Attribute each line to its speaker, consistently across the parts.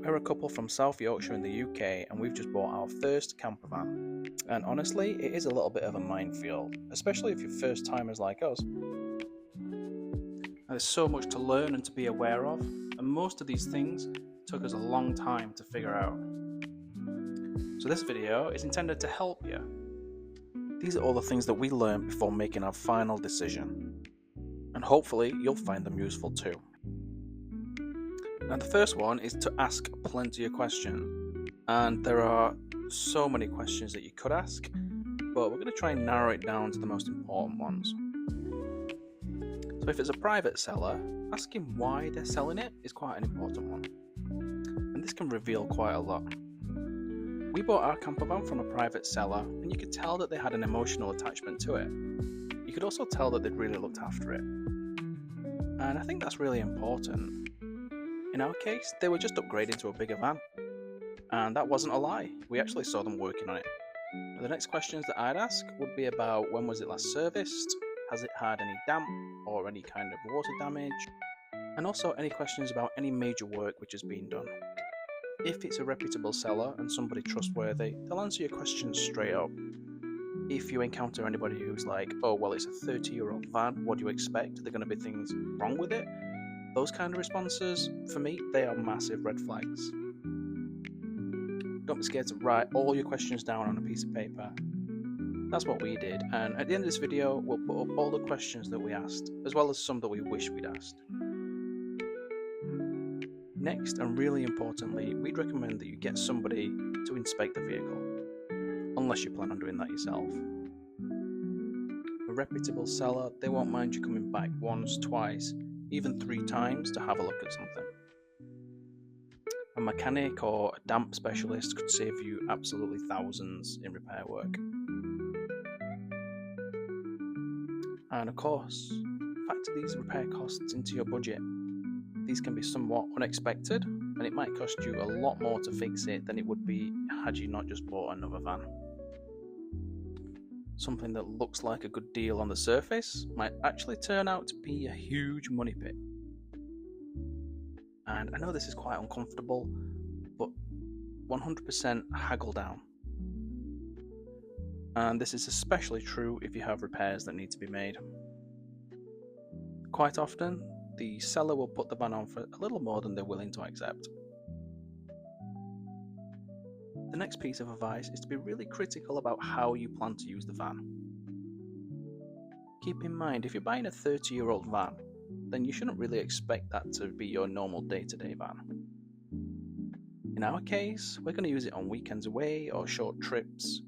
Speaker 1: We're a couple from South Yorkshire in the UK and we've just bought our first campervan. And honestly, it is a little bit of a minefield, especially if you're first timers like us. There's so much to learn and to be aware of, and most of these things took us a long time to figure out. So this video is intended to help you. These are all the things that we learned before making our final decision, and hopefully you'll find them useful too. Now the first one is to ask plenty of questions, and there are so many questions that you could ask, but we're going to try and narrow it down to the most important ones. So if it's a private seller, asking why they're selling it is quite an important one, and this can reveal quite a lot. We bought our campervan from a private seller, and you could tell that they had an emotional attachment to it. You could also tell that they'd really looked after it, and I think that's really important. In our case, they were just upgrading to a bigger van, and that wasn't a lie. We actually saw them working on it. The next questions that I'd ask would be about when was it last serviced, has it had any damp or any kind of water damage, and also any questions about any major work which has been done. If it's a reputable seller and somebody trustworthy, they'll answer your questions straight up. If you encounter anybody who's like, oh well, it's a 30-year-old van, what do you expect? Are there going to be things wrong with it? Those kind of responses, for me, they are massive red flags. Don't be scared to write all your questions down on a piece of paper. That's what we did, and at the end of this video, we'll put up all the questions that we asked, as well as some that we wish we'd asked. Next, and really importantly, we'd recommend that you get somebody to inspect the vehicle, unless you plan on doing that yourself. A reputable seller, they won't mind you coming back once, twice, even 3 times to have a look at something. A mechanic or a damp specialist could save you absolutely thousands in repair work. And of course, factor these repair costs into your budget. These can be somewhat unexpected, and it might cost you a lot more to fix it than it would be had you not just bought another van. Something that looks like a good deal on the surface might actually turn out to be a huge money pit. And I know this is quite uncomfortable, but 100% haggle down. And this is especially true if you have repairs that need to be made. Quite often, the seller will put the van on for a little more than they're willing to accept. The next piece of advice is to be really critical about how you plan to use the van. Keep in mind, if you're buying a 30-year-old van, then you shouldn't really expect that to be your normal day-to-day van. In our case, we're going to use it on weekends away or short trips.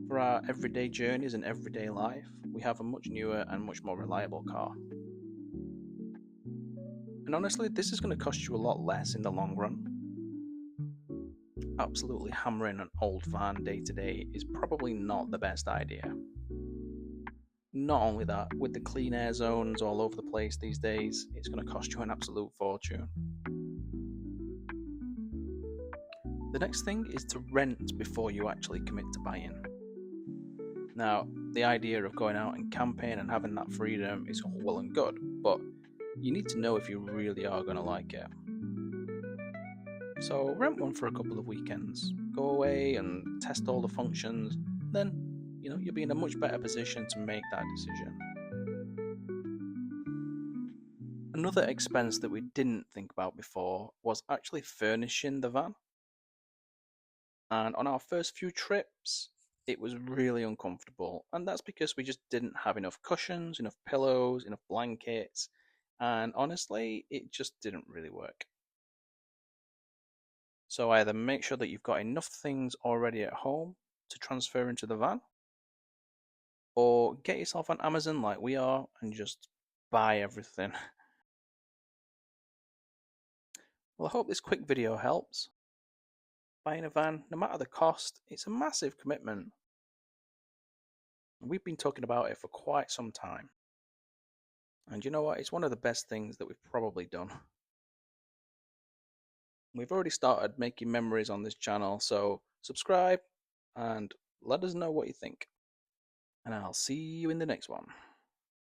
Speaker 1: For our everyday journeys and everyday life, we have a much newer and much more reliable car. And honestly, this is going to cost you a lot less in the long run. Absolutely hammering an old van day to day is probably not the best idea. Not only that, with the clean air zones all over the place these days, it's going to cost you an absolute fortune. The next thing is to rent before you actually commit to buying. Now, the idea of going out and camping and having that freedom is all well and good, but you need to know if you really are going to like it. So rent one for a couple of weekends, go away and test all the functions, then you'll be in a much better position to make that decision. Another expense that we didn't think about before was actually furnishing the van. And on our first few trips, it was really uncomfortable, and that's because we just didn't have enough cushions, enough pillows, enough blankets, and honestly, it just didn't really work. So either make sure that you've got enough things already at home to transfer into the van, or get yourself on Amazon like we are and just buy everything. Well, I hope this quick video helps. Buying a van, no matter the cost, it's a massive commitment. We've been talking about it for quite some time. And you know what? It's one of the best things that we've probably done. We've already started making memories on this channel, so subscribe and let us know what you think. And I'll see you in the next one.